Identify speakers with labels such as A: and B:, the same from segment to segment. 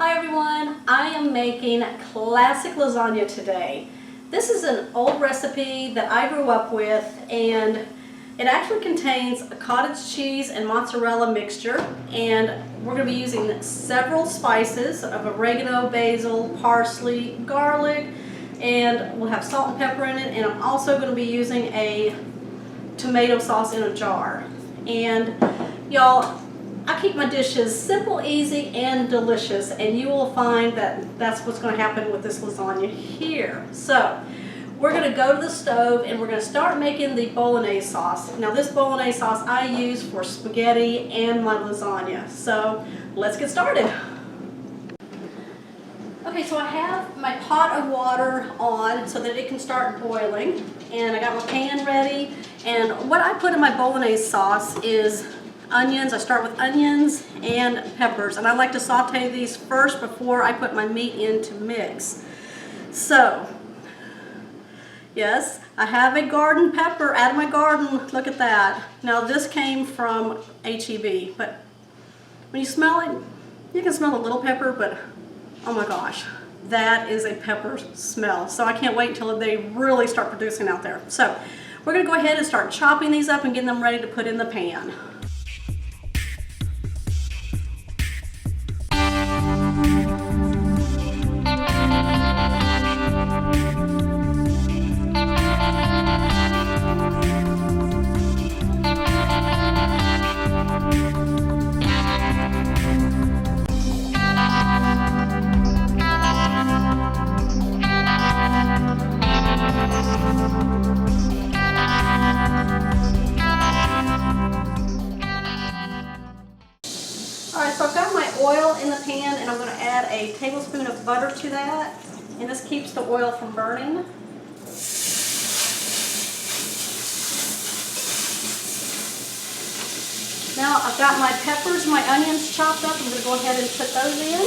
A: Hi everyone, I am making classic lasagna today. This is an old recipe that I grew up with, and it actually contains a cottage cheese and mozzarella mixture, and we're going to be using several spices of oregano, basil, parsley, garlic, and we'll have salt and pepper in it, and I'm also going to be using a tomato sauce in a jar. And y'all, I keep my dishes simple, easy, and delicious, and you will find that that's what's going to happen with this lasagna here. So we're going to go to the stove and we're going to start making the bolognese sauce. Now this bolognese sauce I use for spaghetti and my lasagna. So let's get started. Okay, so I have my pot of water on so that it can start boiling, and I got my pan ready, and what I put in my bolognese sauce is onions. I start with onions and peppers, and I like to saute these first before I put my meat in to mix. So, yes, I have a garden pepper out of my garden. Look at that. Now this came from HEB, but when you smell it, you can smell a little pepper, but oh my gosh, that is a pepper smell. So I can't wait until they really start producing out there. So we're going to go ahead and start chopping these up and getting them ready to put in the pan. Alright, so I've got my oil in the pan, and I'm going to add a tablespoon of butter to that, and this keeps the oil from burning. Now I've got my peppers and my onions chopped up. I'm going to go ahead and put those in.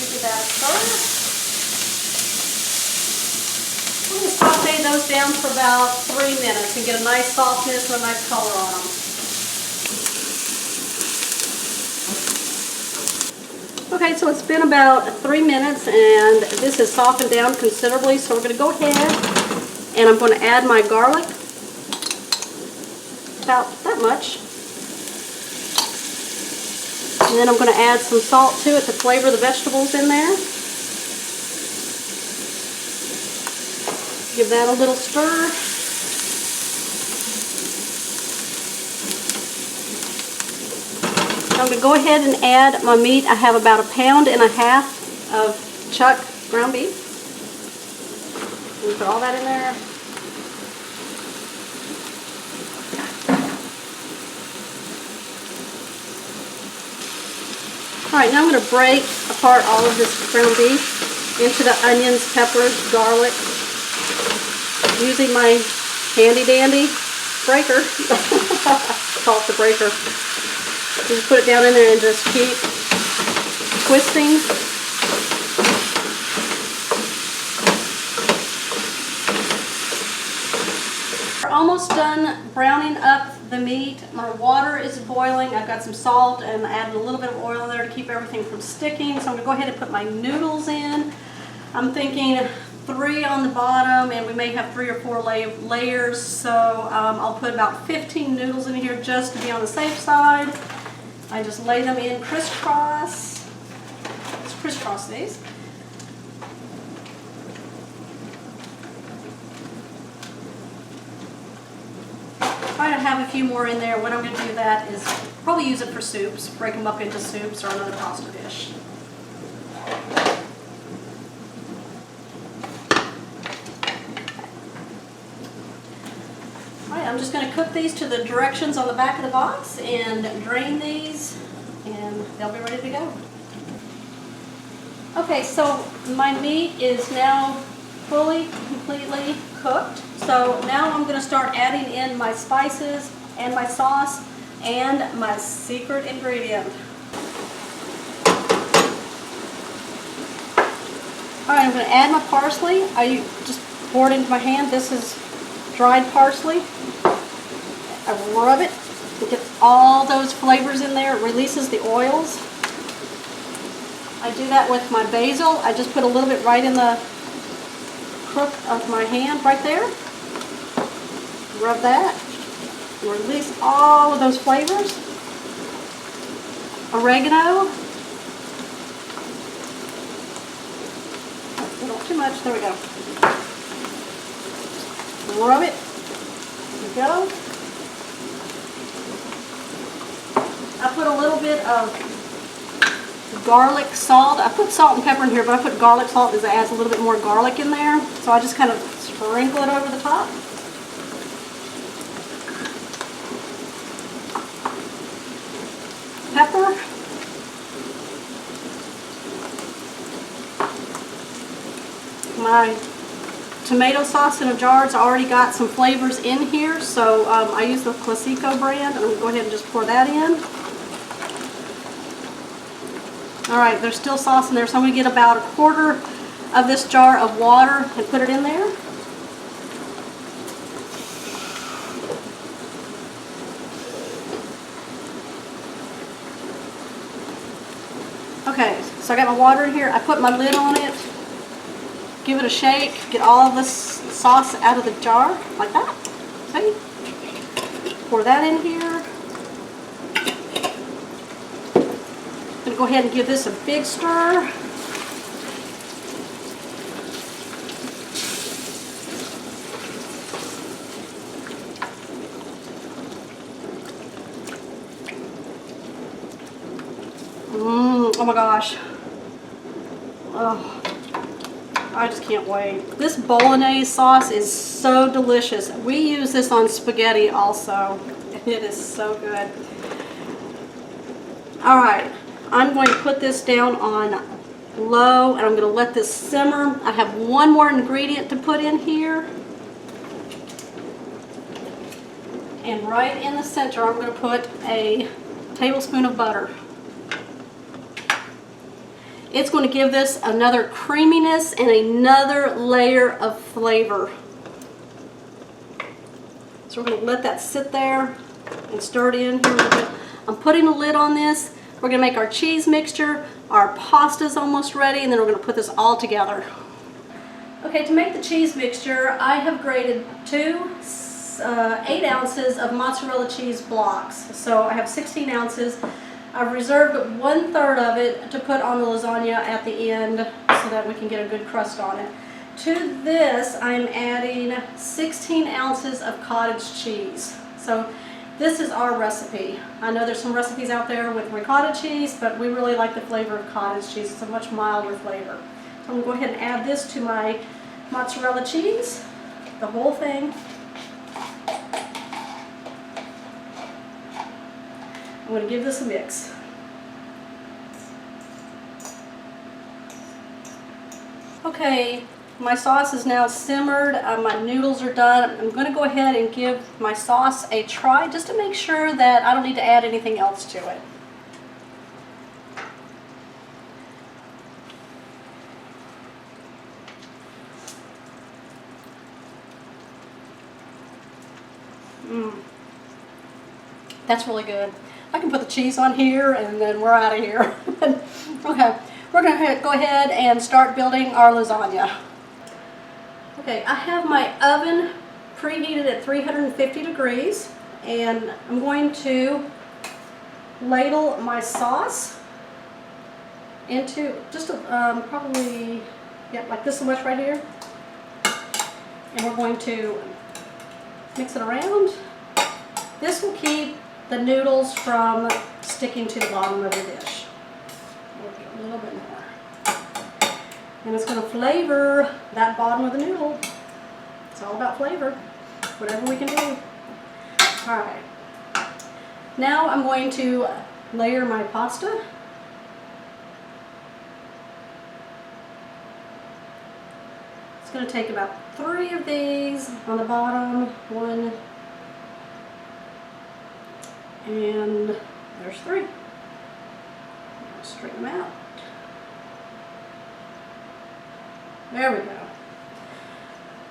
A: Give that a stir. I'm going to saute those down for about 3 minutes and get a nice softness and a nice color on them. Okay, so it's been about 3 minutes and this has softened down considerably, so we're going to go ahead and I'm going to add my garlic, about that much. And then I'm going to add some salt to it to flavor the vegetables in there. Give that a little stir. I'm going to go ahead and add my meat. I have about 1.5 pounds of chuck ground beef. We put all that in there. Alright, now I'm going to break apart all of this ground beef into the onions, peppers, garlic, using my handy dandy breaker. Call it the breaker. Just put it down in there and just keep twisting. We're almost done browning up the meat. My water is boiling. I've got some salt and added a little bit of oil in there to keep everything from sticking. So I'm going to go ahead and put my noodles in. I'm thinking 3 on the bottom, and we may have 3 or 4 layers, so I'll put about 15 noodles in here just to be on the safe side. I just lay them in crisscross. Let's crisscross these. I have a few more in there. What I'm going to do that is probably use it for soups, break them up into soups or another pasta dish. I'm just going to cook these to the directions on the back of the box and drain these, and they'll be ready to go. Okay, so my meat is now fully, completely cooked. So now I'm going to start adding in my spices and my sauce and my secret ingredient. Alright, I'm going to add my parsley. I just pour it into my hand. This is dried parsley. I rub it It gets all those flavors in there. It releases the oils. I do that with my basil. I just put a little bit right in the crook of my hand right there. Rub that. Release all of those flavors. Oregano. Not too much. There we go. Rub it. There we go. I put a little bit of garlic salt. I put salt and pepper in here, but I put garlic salt because it adds a little bit more garlic in there. So I just kind of sprinkle it over the top. Pepper. My tomato sauce in a jar. It's already got some flavors in here, so I use the Classico brand. I'm going to go ahead and just pour that in. Alright, there's still sauce in there, so I'm going to get about 1/4 of this jar of water and put it in there. Okay, so I got my water in here. I put my lid on it. Give it a shake, get all of this sauce out of the jar, like that. See? Pour that in here. I'm going to go ahead and give this a big stir. Oh my gosh. Oh. I just can't wait. This bolognese sauce is so delicious. We use this on spaghetti also. It is so good. Alright, I'm going to put this down on low and I'm going to let this simmer. I have one more ingredient to put in here. And right in the center I'm going to put a tablespoon of butter. It's going to give this another creaminess and another layer of flavor. So we're going to let that sit there and stir it in here a little bit. I'm putting a lid on this. We're going to make our cheese mixture. Our pasta's almost ready, and then we're going to put this all together. Okay, to make the cheese mixture, I have grated 8 ounces of mozzarella cheese blocks. So I have 16 ounces. I've reserved 1/3 of it to put on the lasagna at the end so that we can get a good crust on it. To this, I'm adding 16 ounces of cottage cheese. So this is our recipe. I know there's some recipes out there with ricotta cheese, but we really like the flavor of cottage cheese. It's a much milder flavor. So I'm going to go ahead and add this to my mozzarella cheese, the whole thing. I'm going to give this a mix. Okay, my sauce is now simmered. My noodles are done. I'm going to go ahead and give my sauce a try just to make sure that I don't need to add anything else to it. That's really good. I can put the cheese on here and then we're out of here. Okay, we're going to go ahead and start building our lasagna. Okay, I have my oven preheated at 350 degrees and I'm going to ladle my sauce into just probably like this much right here. And we're going to mix it around. This will keep the noodles from sticking to the bottom of the dish. We'll get a little bit more. And it's going to flavor that bottom of the noodle. It's all about flavor, whatever we can do. Alright. Now I'm going to layer my pasta. It's going to take about 3 of these on the bottom. 1, and there's 3. Straighten them out. There we go.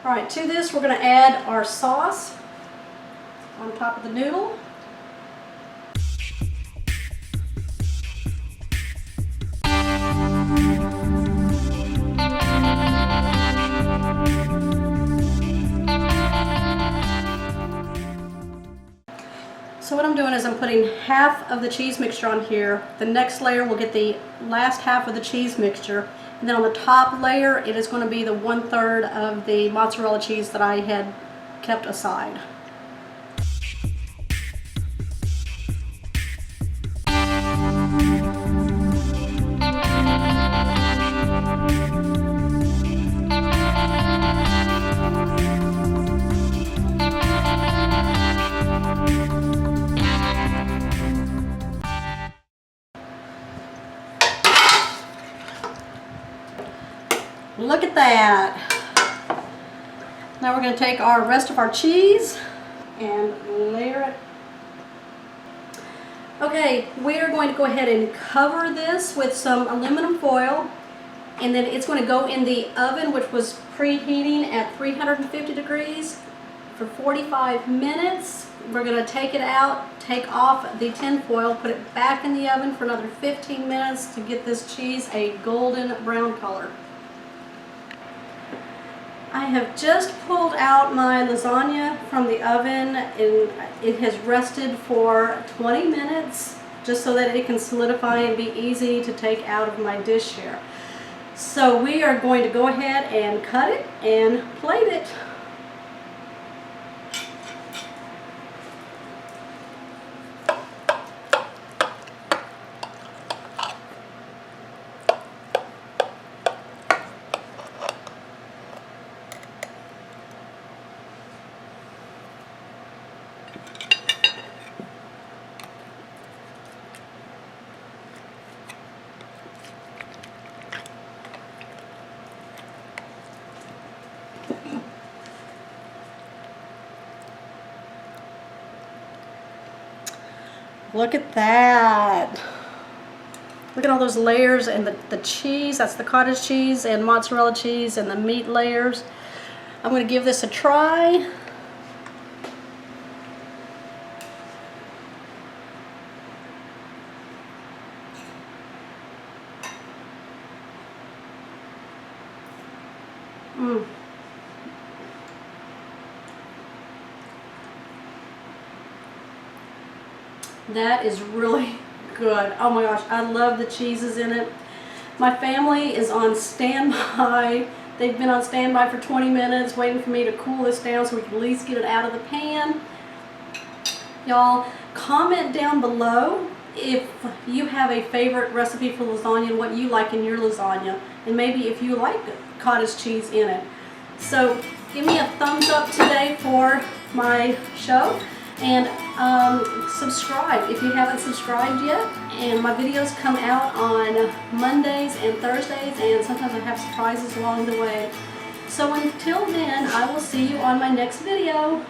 A: Alright, to this we're going to add our sauce on top of the noodle. So what I'm doing is I'm putting half of the cheese mixture on here. The next layer will get the last half of the cheese mixture. And then on the top layer, it is going to be the 1/3 of the mozzarella cheese that I had kept aside. Look at that. Now we're going to take our rest of our cheese and layer it. Okay, we are going to go ahead and cover this with some aluminum foil, and then it's going to go in the oven, which was preheating at 350 degrees for 45 minutes. We're going to take it out, take off the tin foil, put it back in the oven for another 15 minutes to get this cheese a golden brown color. I have just pulled out my lasagna from the oven, and it has rested for 20 minutes just so that it can solidify and be easy to take out of my dish here. So we are going to go ahead and cut it and plate it. Look at that. Look at all those layers and the cheese. That's the cottage cheese and mozzarella cheese and the meat layers. I'm going to give this a try. That is really good. Oh my gosh, I love the cheeses in it. My family is on standby. They've been on standby for 20 minutes waiting for me to cool this down so we can at least get it out of the pan. Y'all, comment down below if you have a favorite recipe for lasagna and what you like in your lasagna, and maybe if you like cottage cheese in it. So give me a thumbs up today for my show, and subscribe if you haven't subscribed yet. And my videos come out on Mondays and Thursdays, and sometimes I have surprises along the way. So until then, I will see you on my next video.